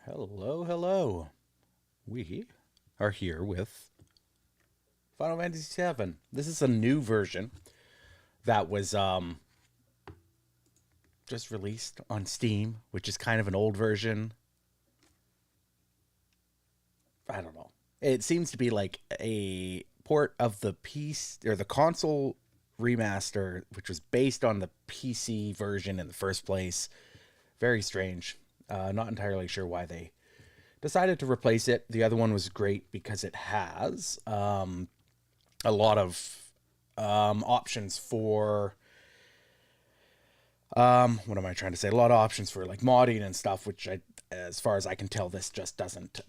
Hello, hello. We are here with Final Fantasy VII. This is a new version that was just released on Steam, which is kind of an old version. I don't know. It seems to be like a port of the piece or the console remaster, which was based on the PC version in the first place. Very strange. Not entirely sure why they decided to replace it. The other one was great because it has a lot of options for what am I trying to say? A lot of options for like modding and stuff, which as far as I can tell, this just doesn't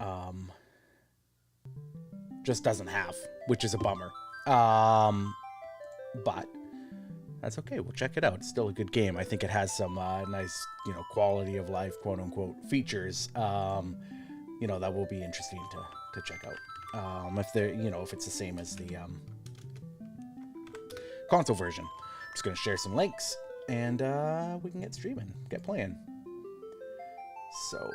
have, which is a bummer. But that's okay. We'll check it out. It's still a good game. I think it has some nice, quality of life, quote unquote, features. That will be interesting to check out. If they're, if it's the same as the console version. I'm just gonna share some links, and we can get streaming, get playing. So.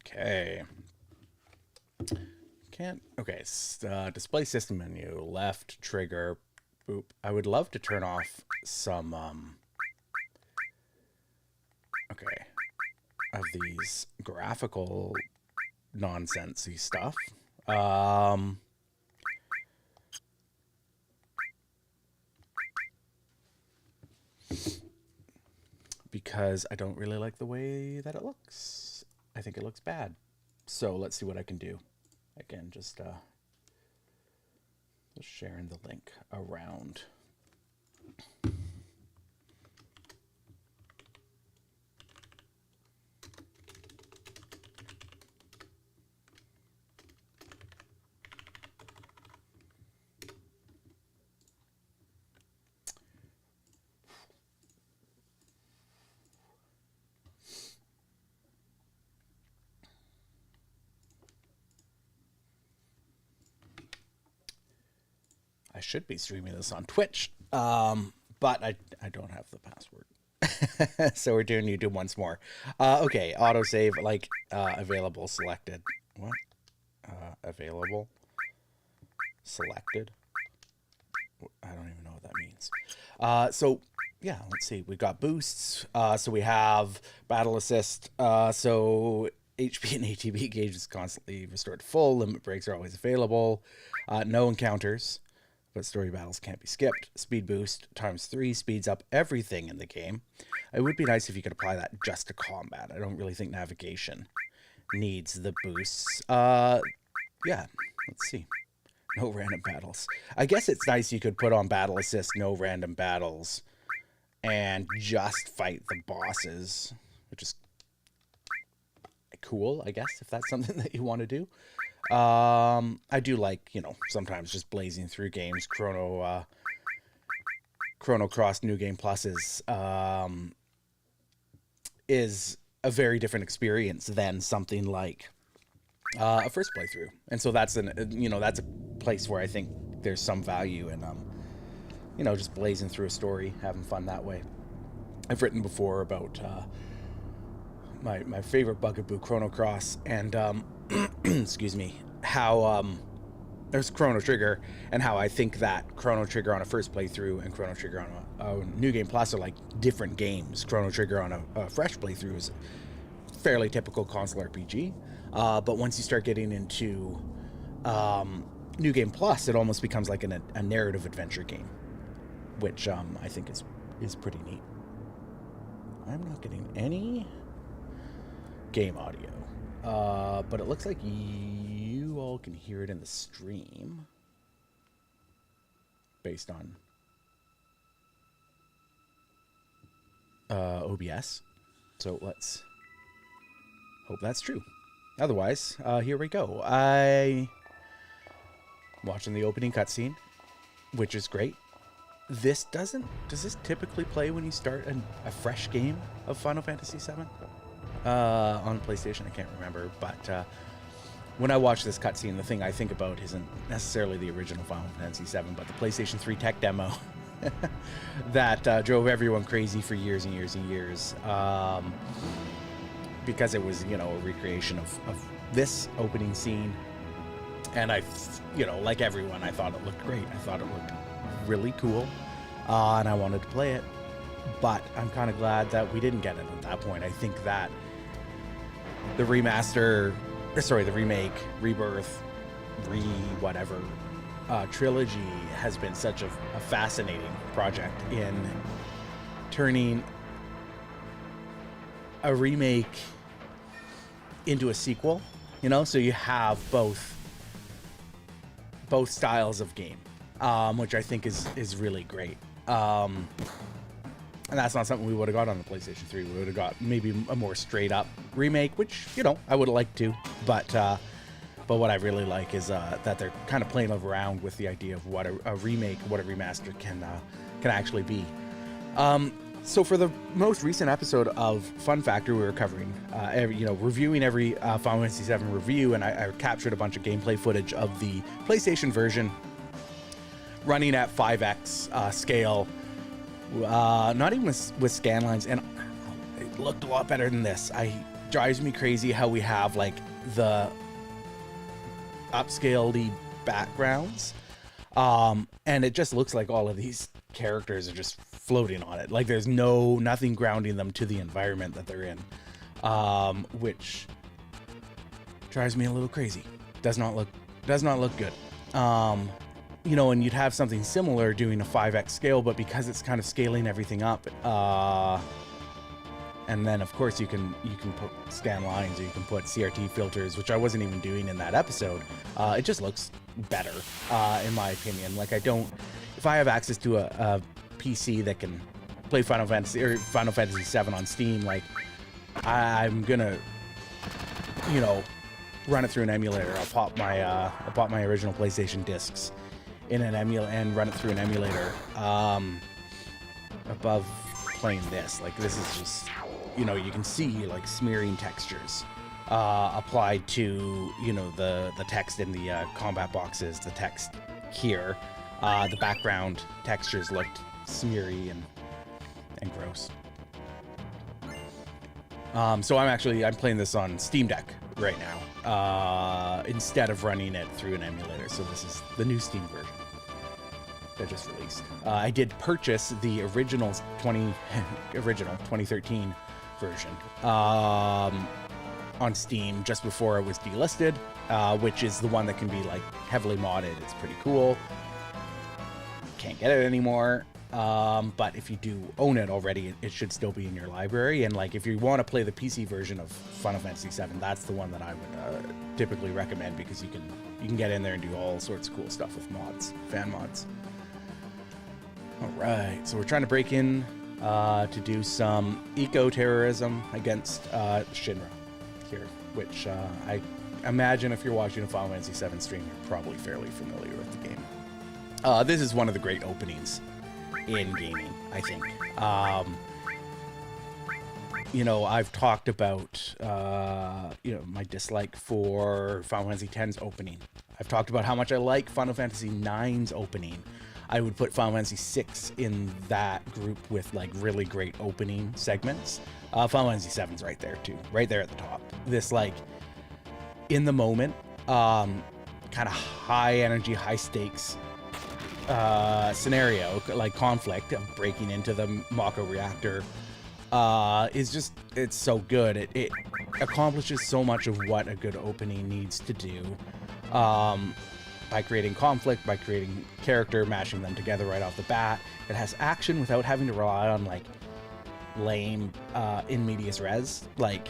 Okay. Can't. Okay. Display system menu. Left trigger. Boop. I would love to turn off some. Okay. Of these graphical nonsensey stuff. Because I don't really like the way that it looks. I think it looks bad. So let's see what I can do. Again, just sharing the link around. I should be streaming this on Twitch, but I don't have the password. So we're doing YouTube once more. Okay, autosave, like, available, selected. What? Available, selected. I don't even know what that means. So, yeah, let's see. We've got boosts. So we have battle assist. So HP and ATB gauge is constantly restored to full. Limit breaks are always available. No encounters, but story battles can't be skipped. Speed boost ×3 speeds up everything in the game. It would be nice if you could apply that just to combat. I don't really think navigation needs the boosts. Yeah, let's see. No random battles. I guess it's nice you could put on battle assist, no random battles, and just fight the bosses, which is cool, I guess, if that's something that you want to do. I do like, sometimes just blazing through games. Chrono Cross New Game Plus is a very different experience than something like a first playthrough, and so that's that's a place where I think there's some value in just blazing through a story, having fun that way. I've written before about my favorite bugaboo, Chrono Cross, and excuse me, how there's Chrono Trigger, and how I think that Chrono Trigger on a first playthrough and Chrono Trigger on a New Game Plus are like different games. Chrono Trigger on a fresh playthrough is fairly typical console RPG, but once you start getting into New Game Plus, it almost becomes like a narrative adventure game, which I think is pretty neat. I'm not getting any game audio, but it looks like you all can hear it in the stream based on OBS. So let's hope that's true. otherwise, here we go. I watching the opening cutscene, which is great. Does this typically play when you start a fresh game of Final Fantasy VII? On PlayStation, I can't remember, but when I watch this cutscene, the thing I think about isn't necessarily the original Final Fantasy VII, but the PlayStation 3 tech demo that drove everyone crazy for years and years and years, because it was, a recreation of this opening scene. And I, like everyone, I thought it looked great. I thought it looked really cool, and I wanted to play it. But I'm kind of glad that we didn't get it at that point. I think that the the remake, rebirth, whatever trilogy has been such a fascinating project in turning a remake into a sequel. So you have both styles of game, which I think is really great. And that's not something we would have got on the PlayStation 3. We would have got maybe a more straight up remake, which, I would have liked to. But what I really like is that they're kind of playing around with the idea of what a remake, what a remaster can actually be. So for the most recent episode of Fun Factor, we were covering, reviewing every Final Fantasy VII review, and I captured a bunch of gameplay footage of the PlayStation version running at 5x scale. Not even with scan lines, and it looked a lot better than this. Drives me crazy how we have like the upscaled backgrounds, and it just looks like all of these characters are just floating on it. Like there's nothing grounding them to the environment that they're in, which drives me a little crazy. Does not look good. And you'd have something similar doing a 5x scale, but because it's kind of scaling everything up, and then of course you can put scan lines, or you can put CRT filters, which I wasn't even doing in that episode. It just looks better, in my opinion. Like if I have access to a PC that can play Final Fantasy VII on Steam, like I'm gonna, run it through an emulator. I'll pop my original PlayStation discs in an emulator and run it through an emulator above playing this. Like this is just, you can see like smearing textures applied to the text in the combat boxes, the text here. The background textures looked smeary and gross. So I'm playing this on Steam Deck right now, instead of running it through an emulator. So this is the new Steam version that just released. I did purchase the original 2013 version on Steam just before it was delisted, which is the one that can be like heavily modded. It's pretty cool. Can't get it anymore. But if you do own it already, it should still be in your library. And like if you want to play the PC version of Final Fantasy VII, that's the one that I would typically recommend, because you can get in there and do all sorts of cool stuff with mods, fan mods. All right, so we're trying to break in to do some eco-terrorism against Shinra here, which I imagine if you're watching a Final Fantasy VII stream, you're probably fairly familiar with the game. This is one of the great openings in gaming, I think. I've talked about my dislike for Final Fantasy X's opening. I've talked about how much I like Final Fantasy IX's opening. I would put Final Fantasy VI in that group with like really great opening segments. Final Fantasy VII's right there too, right there at the top. This like in the moment, kind of high energy, high stakes scenario, like conflict of breaking into the Mako reactor, it's so good. It accomplishes so much of what a good opening needs to do, by creating conflict, by creating character, mashing them together right off the bat. It has action without having to rely on like lame in medias res. Like,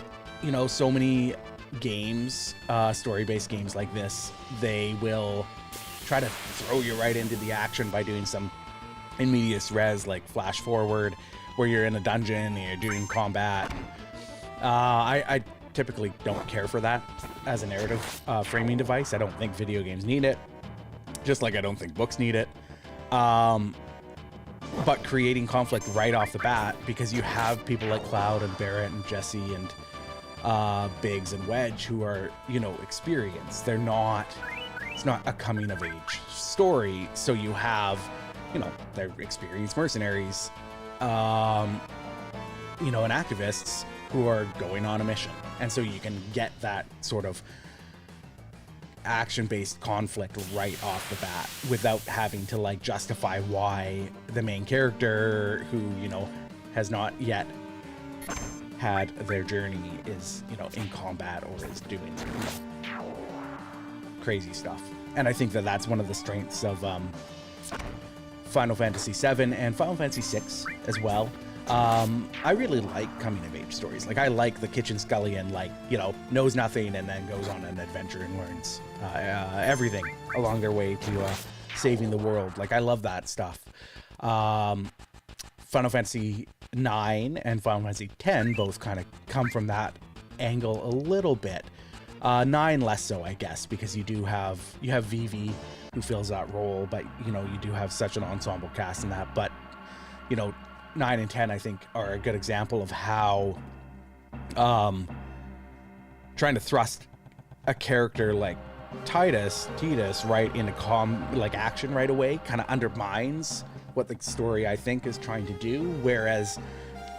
so many games, story-based games like this, they will try to throw you right into the action by doing some in medias res, like flash forward, where you're in a dungeon and you're doing combat. I typically don't care for that as a narrative framing device. I don't think video games need it, just like I don't think books need it. But creating conflict right off the bat, because you have people like Cloud and Barrett and Jesse and Biggs and Wedge who are, you know, experienced. It's not a coming of age story. So you have, you know, they're experienced mercenaries, you know, and activists who are going on a mission. And so you can get that sort of action-based conflict right off the bat without having to like justify why the main character, who, you know, has not yet had their journey, is, you know, in combat or is doing, you know, crazy stuff. And I think that that's one of the strengths of Final Fantasy VII and Final Fantasy VI as well. I really like coming of age stories. Like, I like the kitchen scullion, like, you know, knows nothing and then goes on an adventure and learns everything along their way to saving the world. Like, I love that stuff. Final Fantasy IX and Final Fantasy X both kind of come from that angle a little bit. 9 less so, I guess, because you have Vivi who fills that role, but, you know, you do have such an ensemble cast in that. But, you know, 9 and 10, I think, are a good example of how trying to thrust a character like Titus right into action right away kind of undermines what the story, I think, is trying to do. Whereas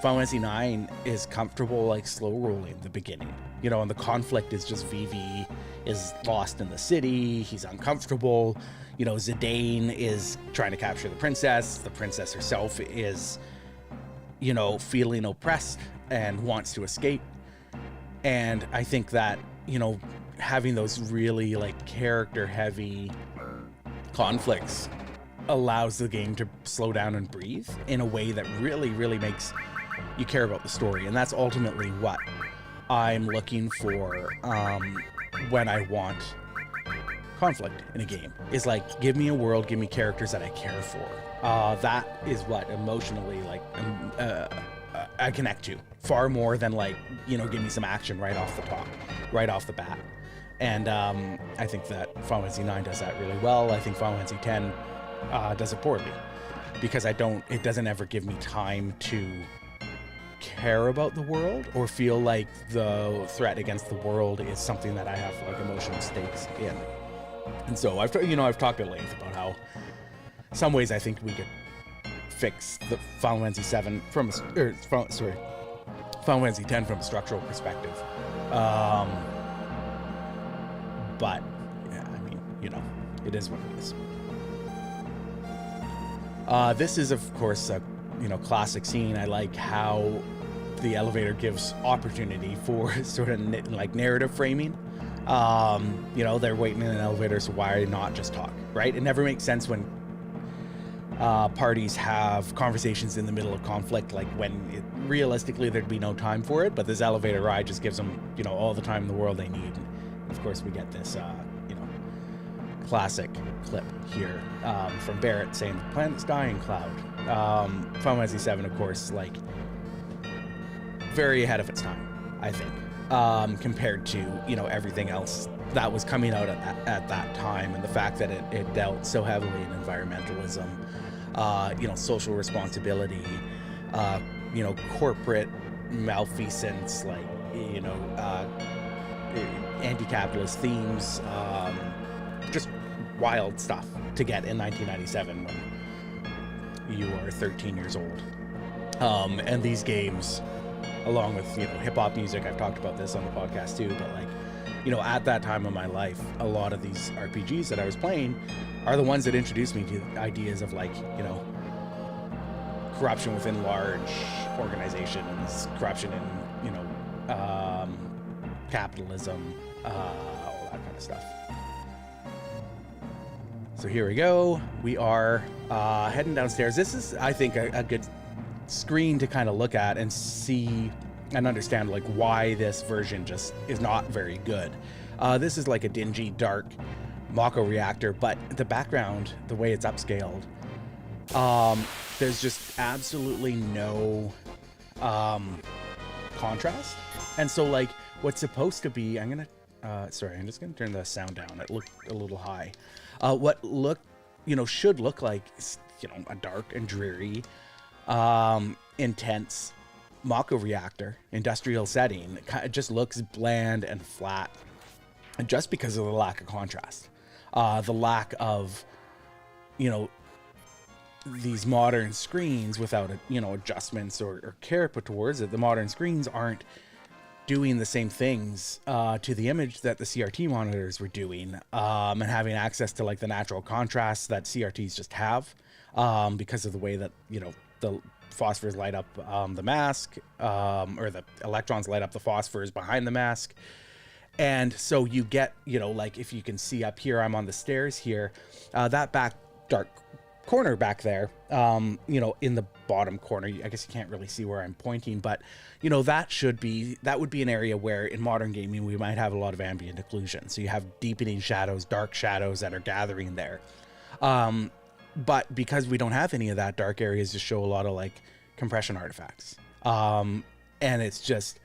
Final Fantasy IX is comfortable, like, slow rolling the beginning, you know, and the conflict is just Vivi is lost in the city, he's uncomfortable, you know, Zidane is trying to capture the princess herself is, you know, feeling oppressed and wants to escape. And I think that, you know, having those really like character heavy conflicts allows the game to slow down and breathe in a way that really makes you care about the story. And that's ultimately what I'm looking for when I want conflict in a game, is like, give me a world, give me characters that I care for. That is what emotionally, like, I connect to far more than, like, you know, give me some action right off the bat. And I think that Final Fantasy IX does that really well. I think Final Fantasy X does it poorly, because it doesn't ever give me time to care about the world or feel like the threat against the world is something that I have like emotional stakes in. And so I've talked at length about how some ways I think we could fix the Final Fantasy VII Final Fantasy X from a structural perspective. But yeah, I mean, you know, it is what it is. This is, of course, a, you know, classic scene. I like how the elevator gives opportunity for sort of like narrative framing. You know, they're waiting in an elevator, so why not just talk, right? It never makes sense when parties have conversations in the middle of conflict, like when realistically there'd be no time for it, but this elevator ride just gives them, you know, all the time in the world they need. And of course, we get this, you know, classic clip here from Barrett saying, "The planet's dying, Cloud." Final Fantasy VII, of course, like, very ahead of its time, I think, compared to, you know, everything else that was coming out at that time, and the fact that it dealt so heavily in environmentalism, you know, social responsibility, you know, corporate malfeasance, like, you know, anti-capitalist themes, just wild stuff to get in 1997 when you are 13 years old. And these games, along with, you know, hip-hop music, I've talked about this on the podcast too, but like, you know, at that time of my life, a lot of these RPGs that I was playing are the ones that introduced me to ideas of, like, you know, corruption within large organizations, corruption in, you know, capitalism, all that kind of stuff. So here we go. We are heading downstairs. This is, I think, a good screen to kind of look at and see and understand, like, why this version just is not very good. This is like a dingy, dark Mako reactor, but the background, the way it's upscaled, there's just absolutely no contrast. And so, like, what's supposed to be, sorry, I'm just gonna turn the sound down. It looked a little high. What should look like, a dark and dreary, intense Mako reactor, industrial setting. It just looks bland and flat, and just because of the lack of contrast, the lack of, these modern screens without adjustments or care put towards it. The modern screens aren't doing the same things to the image that the CRT monitors were doing, and having access to like the natural contrast that CRTs just have, because of the way that the phosphors light up the mask, or the electrons light up the phosphors behind the mask. And so you get, like if you can see up here, I'm on the stairs here, that back dark corner back there, in the bottom corner, I guess you can't really see where I'm pointing, but that would be an area where in modern gaming we might have a lot of ambient occlusion. So you have deepening shadows, dark shadows that are gathering there. But because we don't have any of that, dark areas just show a lot of like compression artifacts. And it's just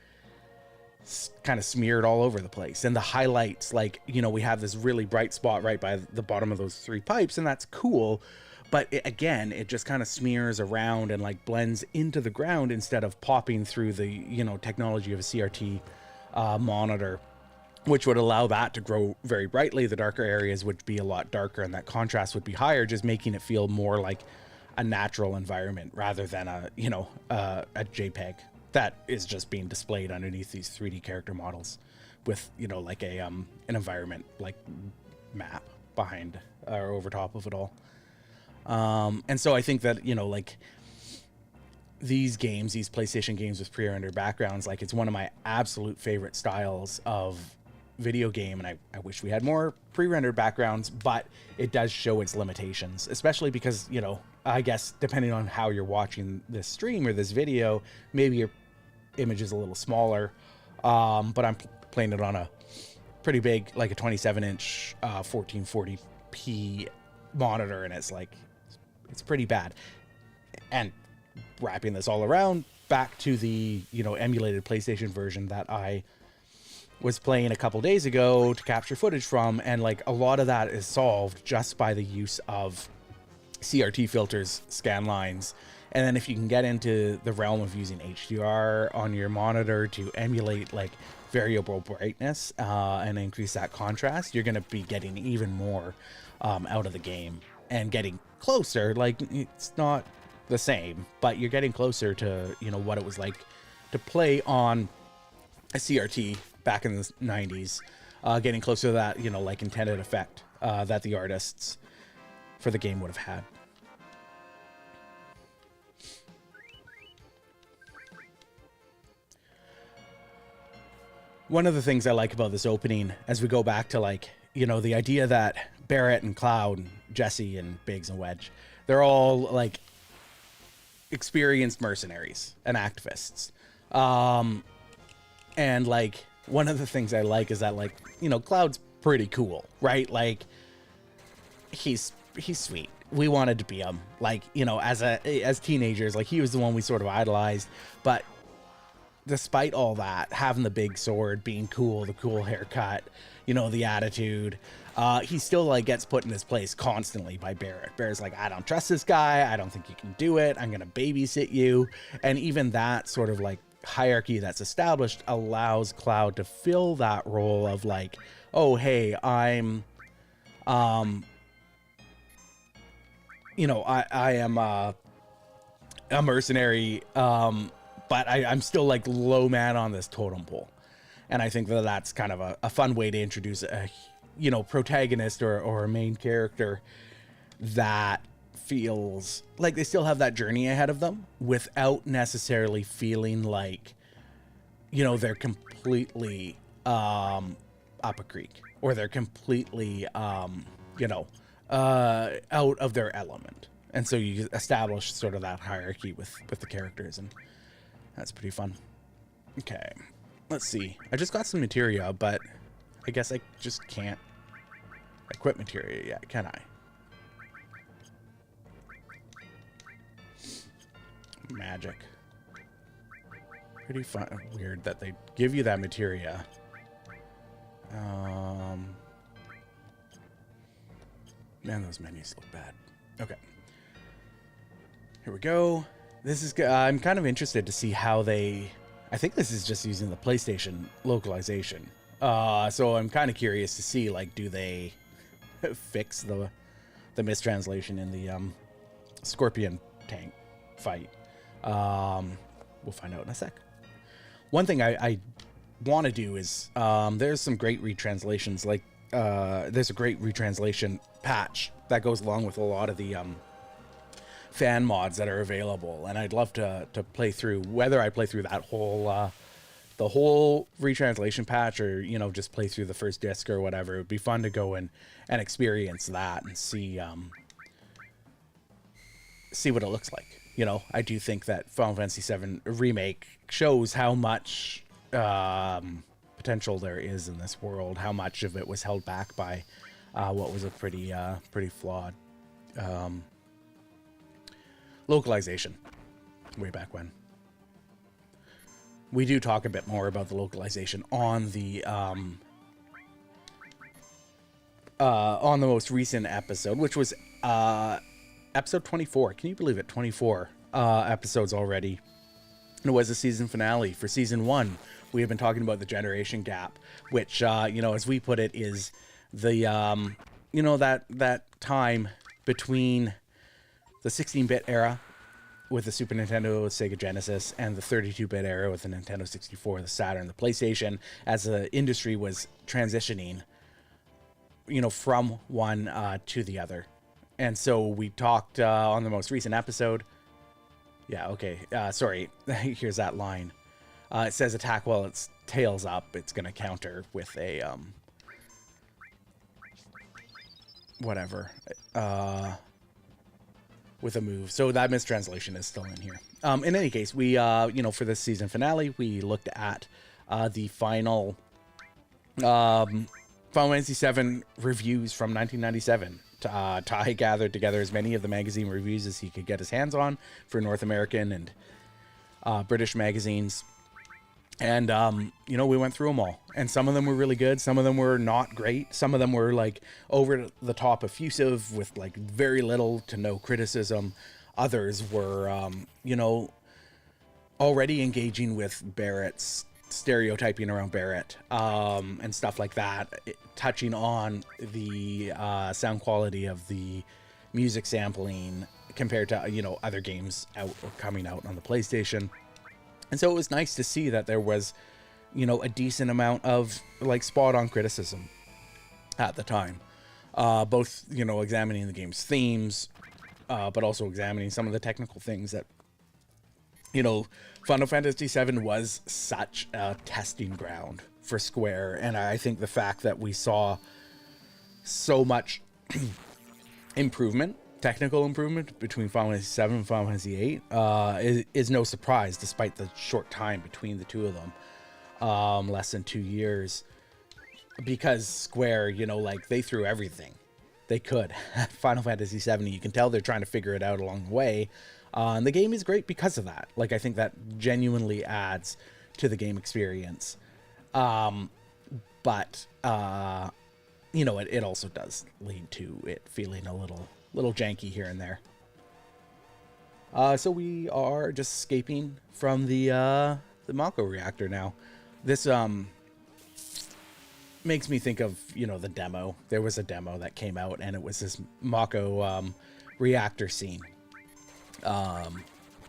kind of smeared all over the place. And the highlights, like, we have this really bright spot right by the bottom of those 3 pipes, and that's cool. But it just kind of smears around and like blends into the ground instead of popping through the, technology of a CRT monitor, which would allow that to grow very brightly. The darker areas would be a lot darker and that contrast would be higher, just making it feel more like a natural environment rather than a JPEG that is just being displayed underneath these 3D character models with, like an environment like map behind or over top of it all. And so I think that, like these games, these PlayStation games with pre-rendered backgrounds, like it's one of my absolute favorite styles of video game. And I wish we had more pre-rendered backgrounds, but it does show its limitations, especially because, I guess depending on how you're watching this stream or this video, maybe your image is a little smaller. But I'm playing it on a pretty big, like a 27-inch, 1440p monitor. And it's like, it's pretty bad. And wrapping this all around back to the, emulated PlayStation version that I was playing a couple days ago to capture footage from. And like a lot of that is solved just by the use of CRT filters, scan lines. And then if you can get into the realm of using HDR on your monitor to emulate like variable brightness, and increase that contrast, you're going to be getting even more out of the game and getting closer. Like it's not the same, but you're getting closer to, what it was like to play on a CRT back in the 90s, getting closer to that, like intended effect that the artists for the game would have had. One of the things I like about this opening, as we go back to like, the idea that Barrett and Cloud, and Jesse and Biggs and Wedge, they're all like experienced mercenaries and activists. And like one of the things I like is that like, Cloud's pretty cool, right? Like he's sweet. We wanted to be him, like, as teenagers, like he was the one we sort of idolized. But despite all that, having the big sword, being cool, the cool haircut, the attitude, he still like gets put in his place constantly by Barrett. Barrett's like, I don't trust this guy. I don't think you can do it. I'm going to babysit you. And even that sort of like hierarchy that's established allows Cloud to fill that role of like, oh, hey, I'm, I am a mercenary, but I'm still like low man on this totem pole. And I think that that's kind of a fun way to introduce a, protagonist or a main character that feels like they still have that journey ahead of them without necessarily feeling like, they're completely up a creek or they're completely, out of their element. And so you establish sort of that hierarchy with the characters, and that's pretty fun. Okay, let's see. I just got some materia, but I guess I just can't equip materia yet, can I? Magic. Pretty fun. Weird that they give you that materia. Man, those menus look bad. Okay. Here we go. This is. I'm kind of interested to see how they. I think this is just using the PlayStation localization. So I'm kind of curious to see, like, do they fix the mistranslation in the Scorpion tank fight? We'll find out in a sec. One thing I want to do is there's some great retranslations. Like there's a great retranslation patch that goes along with a lot of the fan mods that are available, and I'd love to play through, whether I play through that whole the whole retranslation patch, or, you know, just play through the first disc or whatever. It would be fun to go and experience that and see what it looks like. You know, I do think that Final Fantasy VII Remake shows how much potential there is in this world, how much of it was held back by what was a pretty flawed localization way back when. We do talk a bit more about the localization on the most recent episode, which was episode 24. Can you believe it? 24 episodes already. And it was a season finale for season 1. We have been talking about the generation gap, which, you know, as we put it, is the, you know, that time between the 16-bit era with the Super Nintendo, Sega Genesis, and the 32-bit era with the Nintendo 64, the Saturn, the PlayStation, as the industry was transitioning, you know, from one to the other. And so we talked on the most recent episode. Yeah, okay. Sorry. Here's that line. It says attack while its tail's up. It's going to counter with a, whatever. With a move. So that mistranslation is still in here. In any case, we, you know, for this season finale, we looked at the final Final Fantasy VII reviews from 1997. Ty gathered together as many of the magazine reviews as he could get his hands on for North American and British magazines. And, you know, we went through them all. And some of them were really good. Some of them were not great. Some of them were, like, over the top effusive with, like, very little to no criticism. Others were, you know, already engaging with Barrett's stereotyping around Barrett and stuff like that, touching on the sound quality of the music sampling compared to, you know, other games out or coming out on the PlayStation. And so it was nice to see that there was, you know, a decent amount of, like, spot-on criticism at the time. Both, you know, examining the game's themes, but also examining some of the technical things that, you know, Final Fantasy VII was such a testing ground for Square. And I think the fact that we saw so much improvement, technical improvement between Final Fantasy VII and Final Fantasy VIII is no surprise, despite the short time between the two of them, less than 2 years, because Square, you know, like, they threw everything they could at Final Fantasy VII. You can tell they're trying to figure it out along the way, and the game is great because of that. Like, I think that genuinely adds to the game experience, but you know, it also does lead to it feeling a little janky here and there. So we are just escaping from the Mako reactor now. This makes me think of, you know, the demo. There was a demo that came out, and it was this Mako reactor scene. And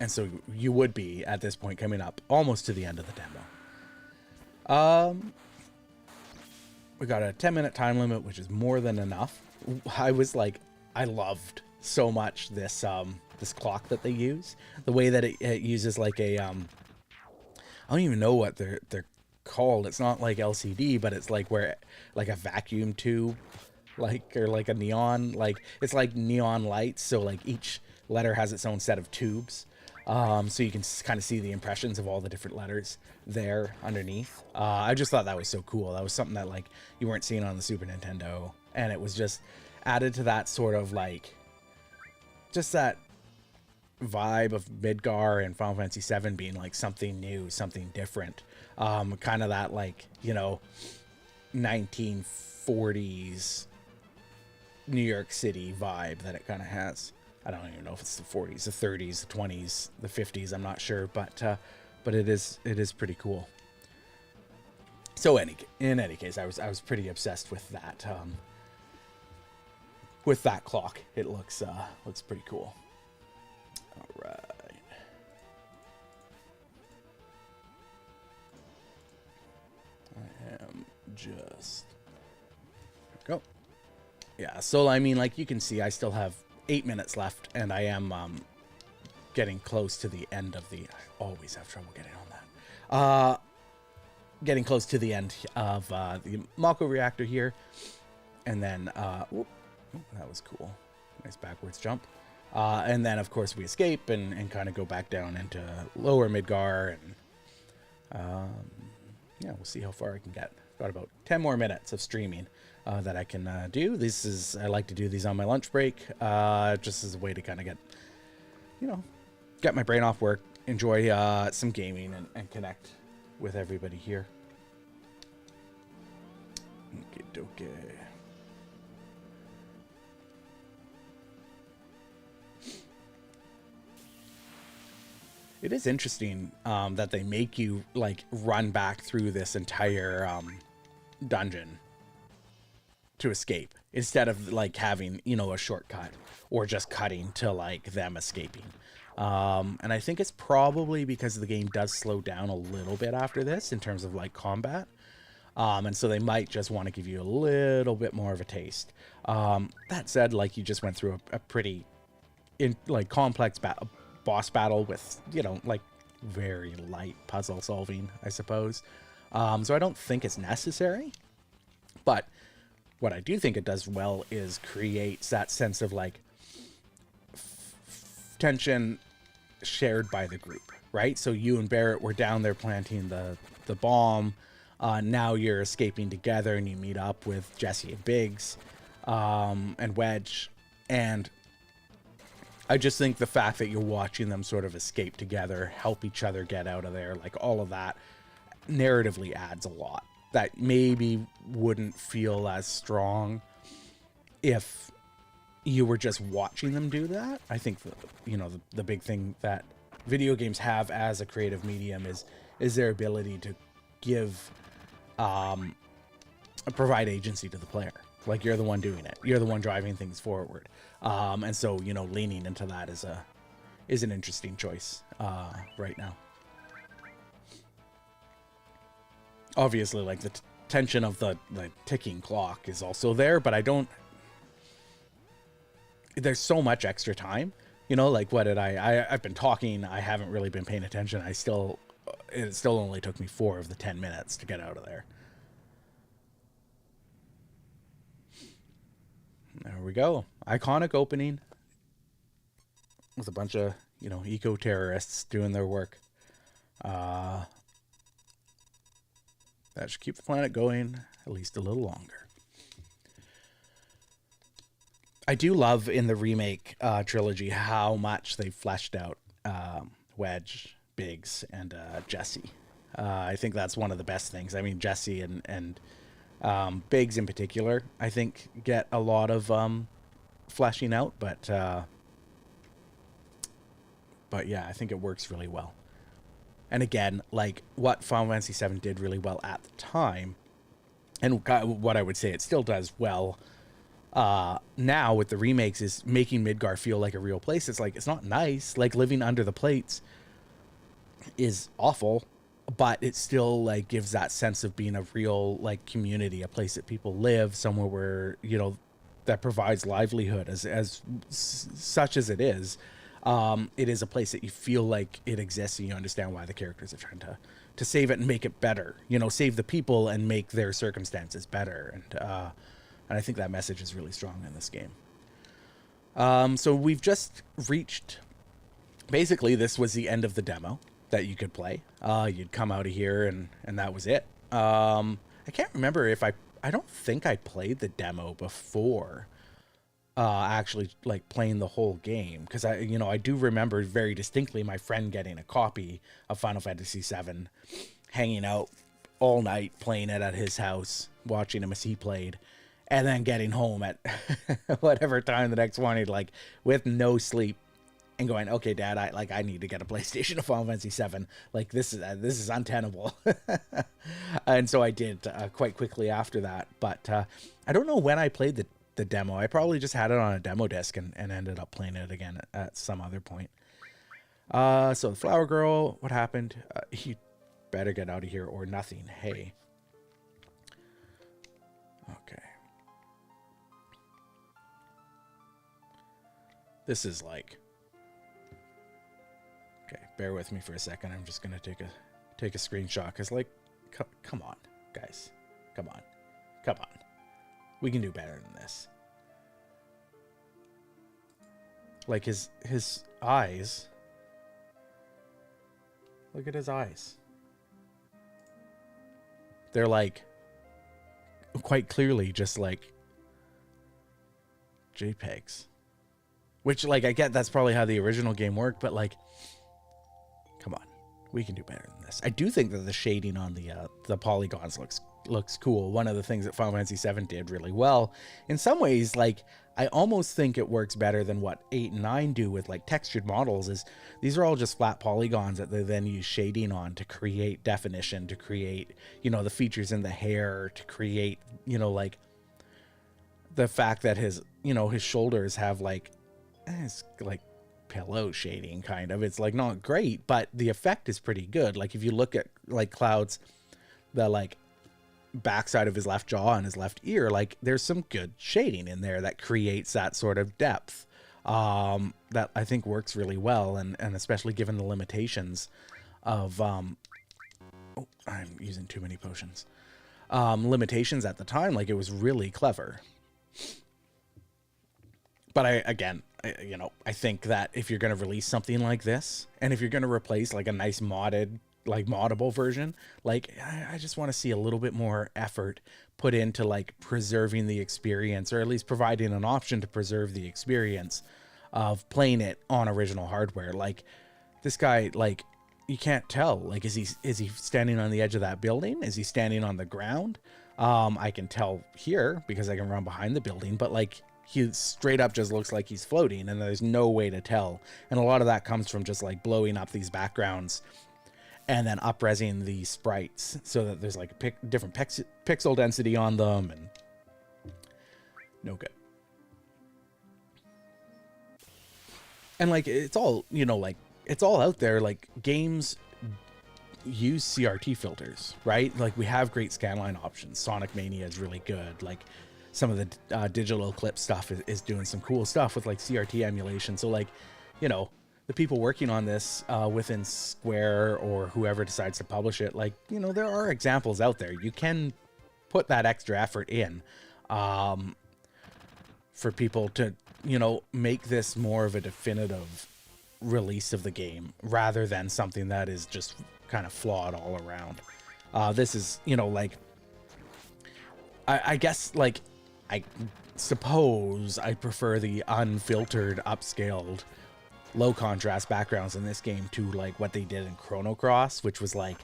so you would be, at this point, coming up almost to the end of the demo. We got a 10-minute time limit, which is more than enough. I was like, I loved so much this this clock that they use. The way that it uses, like, a I don't even know what they're called. It's not like LCD, but it's like where, like, a vacuum tube, like, or like a neon, like, it's like neon lights. So, like, each letter has its own set of tubes. So you can kind of see the impressions of all the different letters there underneath. I just thought that was so cool. That was something that, like, you weren't seeing on the Super Nintendo, and it was just added to that sort of, like, just that vibe of Midgar and Final Fantasy VII being like something new, something different. Kind of that like, 1940s New York City vibe that it kind of has. I don't even know if it's the 40s, the 30s, the 20s, the 50s. I'm not sure, but it is pretty cool. So in any case, I was pretty obsessed with that clock. It looks pretty cool. All right. I am just go. Yeah, so I mean, like you can see, I still have 8 minutes left, and I am getting close to the end of the. I always have trouble getting on that. Getting close to the end of the Mako reactor here, and then whoop, that was cool. Nice backwards jump. And then, of course, we escape and kind of go back down into lower Midgar, and yeah, we'll see how far I can get. Got about 10 more minutes of streaming that I can do. I like to do these on my lunch break, just as a way to kind of get my brain off work, enjoy some gaming, and connect with everybody here. Okay. It is interesting that they make you like run back through this entire dungeon to escape instead of like having, a shortcut or just cutting to like them escaping. And I think it's probably because the game does slow down a little bit after this in terms of like combat. And so they might just want to give you a little bit more of a taste. That said, like you just went through a pretty complex boss battle with, like very light puzzle solving, I suppose. So I don't think it's necessary. But what I do think it does well is creates that sense of like tension shared by the group, right? So you and Barrett were down there planting the bomb. Now you're escaping together and you meet up with Jesse and Biggs and Wedge. And I just think the fact that you're watching them sort of escape together, help each other get out of there, like all of that narratively adds a lot that maybe wouldn't feel as strong if you were just watching them do that. I think the big thing that video games have as a creative medium is their ability to give provide agency to the player. Like you're the one doing it, you're the one driving things forward, and so leaning into that is an interesting choice right now. Obviously, like the tension of the ticking clock is also there, but there's so much extra time, like what did I've been talking, I haven't really been paying attention. It still only took me 4 of the 10 minutes to get out of there. There we go. Iconic opening with a bunch of, eco-terrorists doing their work. That should keep the planet going at least a little longer. I do love in the remake trilogy how much they fleshed out Wedge, Biggs, and Jesse. I think that's one of the best things. I mean, Jesse and Biggs in particular, I think, get a lot of fleshing out, but yeah, I think it works really well. And again, like what Final Fantasy VII did really well at the time, and what I would say it still does well now with the remakes, is making Midgar feel like a real place. It's like, it's not nice. Like living under the plates is awful, but it still like gives that sense of being a real like community, a place that people live, somewhere where, that provides livelihood as such as it is. It is a place that you feel like it exists, and you understand why the characters are trying to save it and make it better, save the people and make their circumstances better. And I think that message is really strong in this game. So we've just reached, basically this was the end of the demo that you could play. You'd come out of here and that was it. I can't remember if I don't think I played the demo before actually like playing the whole game, because I do remember very distinctly my friend getting a copy of Final Fantasy VII, hanging out all night playing it at his house, watching him as he played, and then getting home at whatever time the next morning, like with no sleep, and going, "Okay, Dad, I need to get a PlayStation of Final Fantasy VII. Like this is untenable." And so I did quite quickly after that. But I don't know when I played the demo. I probably just had it on a demo disc and ended up playing it again at some other point. So the Flower Girl, what happened? You better get out of here or nothing. Hey. Okay. This is like... Okay, bear with me for a second. I'm just gonna take a screenshot, because like, come on, guys, come on, we can do better than this. Like his eyes. Look at his eyes. They're like quite clearly just like JPEGs. Which, like, I get that's probably how the original game worked, but like, come on, we can do better than this. I do think that the shading on the polygons looks cool. One of the things that Final Fantasy VII did really well, in some ways, like, I almost think it works better than what 8 and 9 do with like textured models. Is these are all just flat polygons that they then use shading on to create definition, to create, you know, the features in the hair, to create, you know, like the fact that his shoulders have like, it's like pillow shading kind of. It's like not great, but the effect is pretty good. Like if you look at like Cloud's, the like backside of his left jaw and his left ear, like there's some good shading in there that creates that sort of depth that I think works really well, and especially given the limitations of I'm using too many potions, limitations at the time. Like it was really clever. But I think that if you're going to release something like this, and if you're going to replace like a nice moddable version, like I just want to see a little bit more effort put into like preserving the experience, or at least providing an option to preserve the experience of playing it on original hardware. Like this guy, like you can't tell, like is he standing on the edge of that building? Is he standing on the ground? I can tell here because I can run behind the building, but like he straight up just looks like he's floating, and there's no way to tell. And a lot of that comes from just like blowing up these backgrounds and then up-resing the sprites so that there's like a different pixel density on them, and no good. And like it's all, you know, like it's all out there. Like games use CRT filters, right? Like we have great scanline options. Sonic Mania is really good. Like some of the digital clip stuff is doing some cool stuff with like CRT emulation. So like, you know, the people working on this within Square or whoever decides to publish it, like, you know, there are examples out there. You can put that extra effort in for people to, you know, make this more of a definitive release of the game rather than something that is just kind of flawed all around. This is, you know, like, I guess, like, I suppose I prefer the unfiltered, upscaled, low contrast backgrounds in this game to like what they did in Chrono Cross, which was like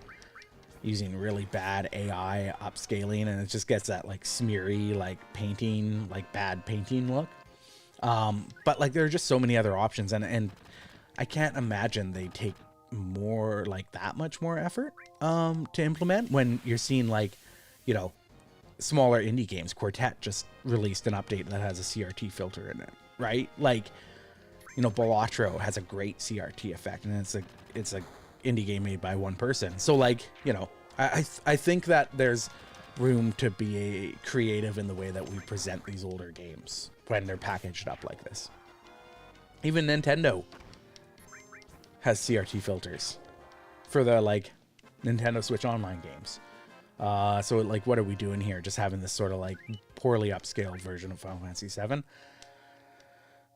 using really bad AI upscaling, and it just gets that like smeary, like painting, like bad painting look. But like there are just so many other options, and I can't imagine they take more, like that much more effort to implement when you're seeing like, you know, smaller indie games. Quartet just released an update that has a CRT filter in it, right? Like, you know, Balatro has a great CRT effect, and it's a indie game made by one person. So like, you know, I think that there's room to be creative in the way that we present these older games when they're packaged up like this. Even Nintendo has CRT filters for the like Nintendo Switch Online games. So like, what are we doing here? Just having this sort of like poorly upscaled version of Final Fantasy VII.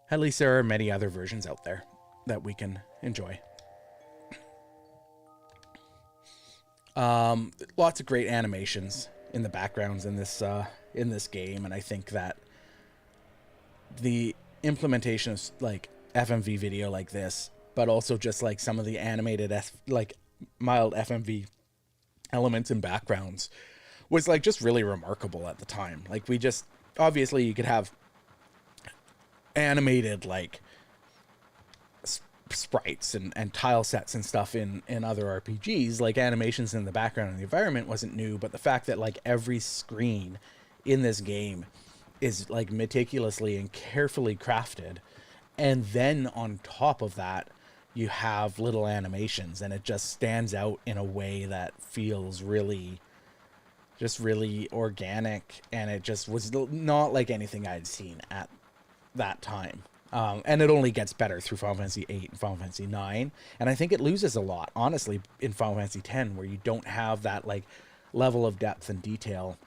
At least there are many other versions out there that we can enjoy. Lots of great animations in the backgrounds in this game, and I think that the implementation of like FMV video like this, but also just like some of the animated like mild FMV elements and backgrounds was like just really remarkable at the time. Like we just, obviously you could have animated like sprites and tile sets and stuff in other RPGs, like animations in the background and the environment wasn't new, but the fact that like every screen in this game is like meticulously and carefully crafted, and then on top of that you have little animations, and it just stands out in a way that feels really just really organic, and it just was not like anything I'd seen at that time. And it only gets better through Final Fantasy VIII and Final Fantasy IX, and I think it loses a lot, honestly, in Final Fantasy X, where you don't have that like level of depth and detail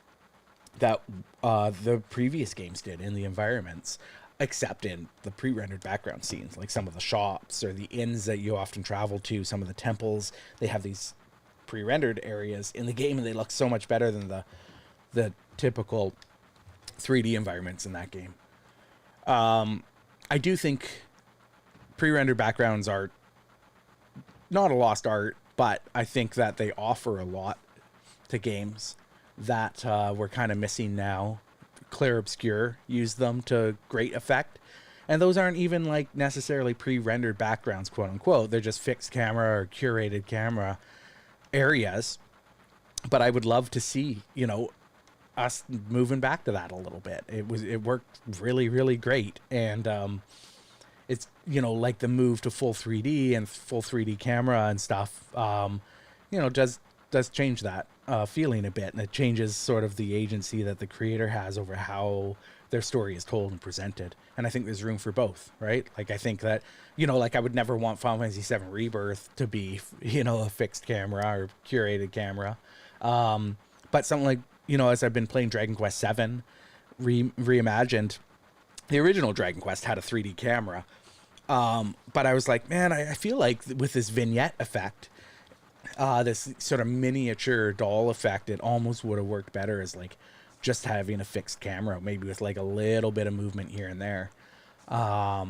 that the previous games did in the environments, except in the pre-rendered background scenes, like some of the shops or the inns that you often travel to, some of the temples. They have these pre-rendered areas in the game, and they look so much better than the typical 3D environments in that game. I do think pre-rendered backgrounds are not a lost art, but I think that they offer a lot to games that we're kind of missing now. Clear Obscure used them to great effect, and those aren't even like necessarily pre-rendered backgrounds, quote unquote. They're just fixed camera or curated camera areas. But I would love to see, you know, us moving back to that a little bit. It worked really, really great, and it's, you know, like the move to full 3D and full 3D camera and stuff, you know, does change that feeling a bit, and it changes sort of the agency that the creator has over how their story is told and presented. And I think there's room for both, right? Like I think that, you know, like I would never want Final Fantasy VII Rebirth to be, you know, a fixed camera or curated camera, but something like, you know, as I've been playing Dragon Quest VII reimagined, the original Dragon Quest had a 3D camera, but I was like, man, I feel like with this vignette effect, this sort of miniature doll effect, it almost would have worked better as like just having a fixed camera, maybe with like a little bit of movement here and there. But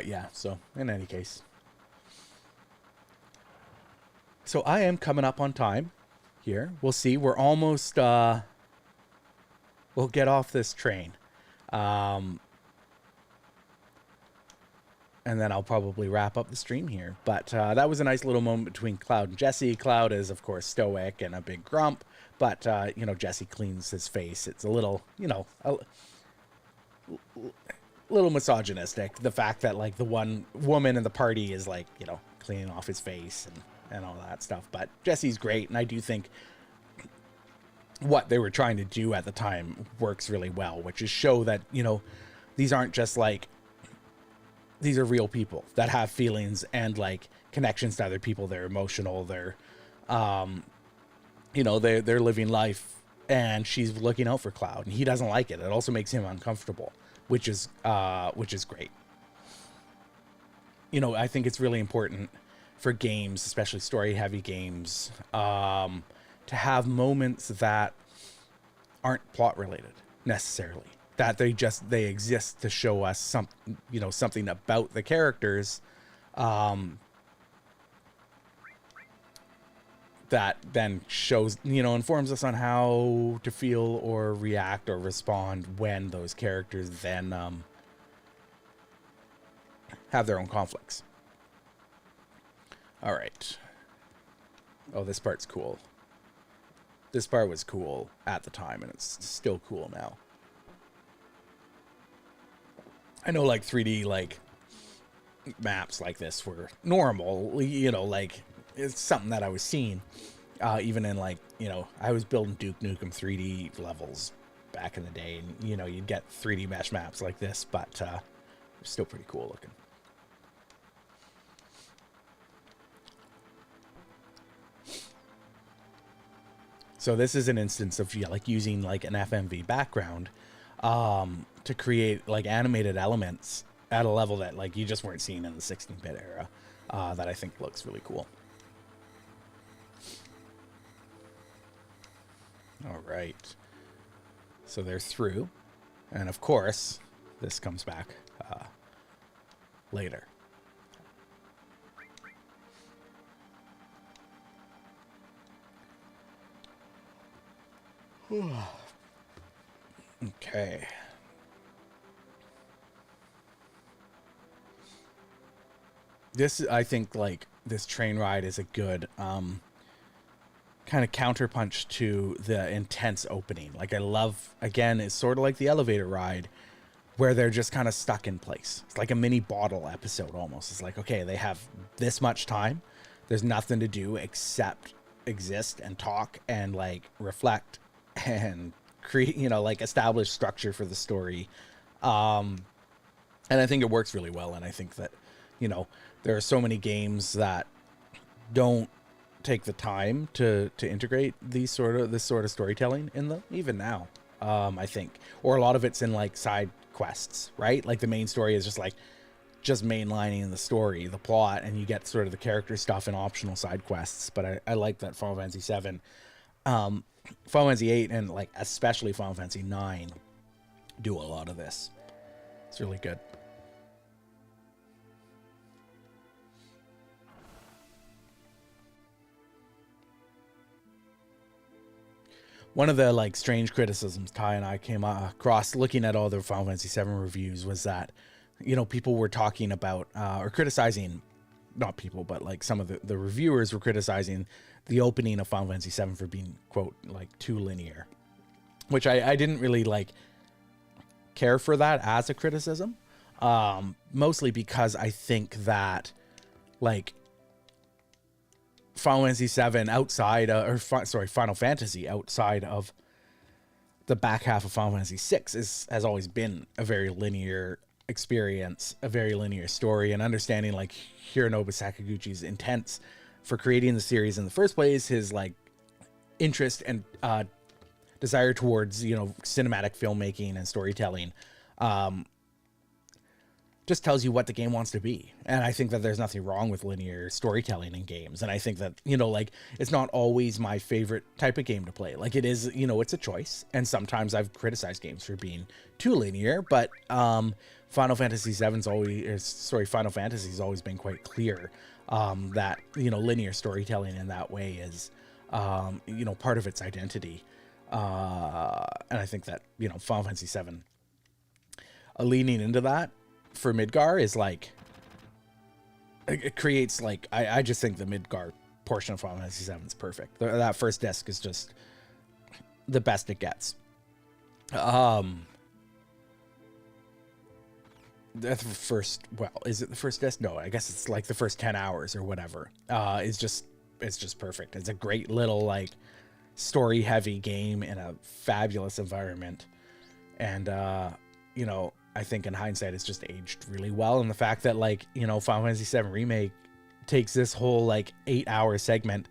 yeah, so in any case, so I am coming up on time here. We'll see. We're almost, we'll get off this train. And then I'll probably wrap up the stream here. But that was a nice little moment between Cloud and Jesse. Cloud is, of course, stoic and a big grump, but, you know, Jesse cleans his face. It's a little, you know, a little misogynistic. The fact that, like, the one woman in the party is, like, you know, cleaning off his face and all that stuff. But Jesse's great, and I do think what they were trying to do at the time works really well, which is show that, you know, these aren't just, like, these are real people that have feelings and like connections to other people. They're emotional. They're, you know, they're living life, and she's looking out for Cloud, and he doesn't like it. It also makes him uncomfortable, which is great. You know, I think it's really important for games, especially story heavy games, to have moments that aren't plot related necessarily. That they exist to show us something about the characters, that then shows, you know, informs us on how to feel or react or respond when those characters then have their own conflicts. All right. Oh, this part's cool. This part was cool at the time, and it's still cool now. I know, like, 3D, like, maps like this were normal, you know, like, it's something that I was seeing, even in, like, you know, I was building Duke Nukem 3D levels back in the day, and, you know, you'd get 3D mesh maps like this, but still pretty cool looking. So this is an instance of, yeah, like, using, like, an FMV background, to create like animated elements at a level that like you just weren't seeing in the 16-bit era, that I think looks really cool. All right, so they're through, and of course this comes back later. Okay. This, I think, like, this train ride is a good kind of counterpunch to the intense opening. Like, I love, again, it's sort of like the elevator ride where they're just kind of stuck in place. It's like a mini bottle episode almost. It's like, okay, they have this much time. There's nothing to do except exist and talk and like reflect and create, you know, like establish structure for the story. And I think it works really well. And I think that, you know, there are so many games that don't take the time to integrate this sort of storytelling in them, even now. I think, or a lot of it's in like side quests, right? Like the main story is just mainlining the story, the plot, and you get sort of the character stuff and optional side quests. But I like that Final Fantasy VII, Final Fantasy VIII, and like especially Final Fantasy IX do a lot of this. It's really good. One of the like strange criticisms Ty and I came across looking at all the Final Fantasy VII reviews was that, you know, people were talking about or criticizing, not people, but like some of the reviewers were criticizing the opening of Final Fantasy VII for being, quote, like too linear, which I didn't really like care for that as a criticism, mostly because I think that like Final Fantasy VII outside, Final Fantasy outside of the back half of Final Fantasy VI has always been a very linear experience, a very linear story, and understanding like Hironobu Sakaguchi's intents for creating the series in the first place, his like interest and desire towards, you know, cinematic filmmaking and storytelling, just tells you what the game wants to be. And I think that there's nothing wrong with linear storytelling in games. And I think that, you know, like it's not always my favorite type of game to play. Like it is, you know, it's a choice. And sometimes I've criticized games for being too linear, but Final Fantasy's always been quite clear that, you know, linear storytelling in that way is, you know, part of its identity. And I think that, you know, Final Fantasy VII leaning into that for Midgar is like, it creates like, I just think the Midgar portion of Final Fantasy VII is perfect. That first disc is just the best it gets. The first, well, is it the first disc? No, I guess it's like the first 10 hours or whatever. It's just perfect. It's a great little like story heavy game in a fabulous environment. And, you know, I think in hindsight, it's just aged really well. And the fact that like, you know, Final Fantasy VII Remake takes this whole like 8-hour segment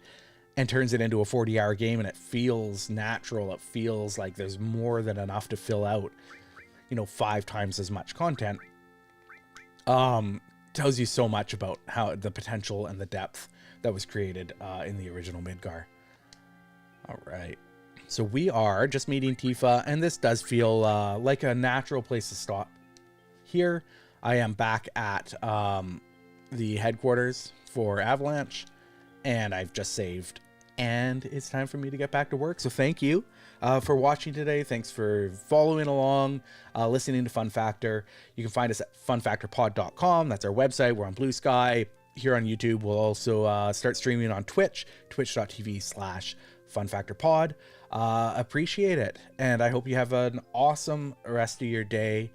and turns it into a 40-hour game, and it feels natural. It feels like there's more than enough to fill out, you know, 5 times as much content. Tells you so much about how the potential and the depth that was created in the original Midgar. All right. So we are just meeting Tifa, and this does feel like a natural place to stop. Here, I am back at the headquarters for Avalanche, and I've just saved, and it's time for me to get back to work. So thank you for watching today. Thanks for following along, listening to Fun Factor. You can find us at funfactorpod.com. That's our website. We're on Blue Sky. Here on YouTube, we'll also start streaming on Twitch, twitch.tv/funfactorpod. Appreciate it, and I hope you have an awesome rest of your day.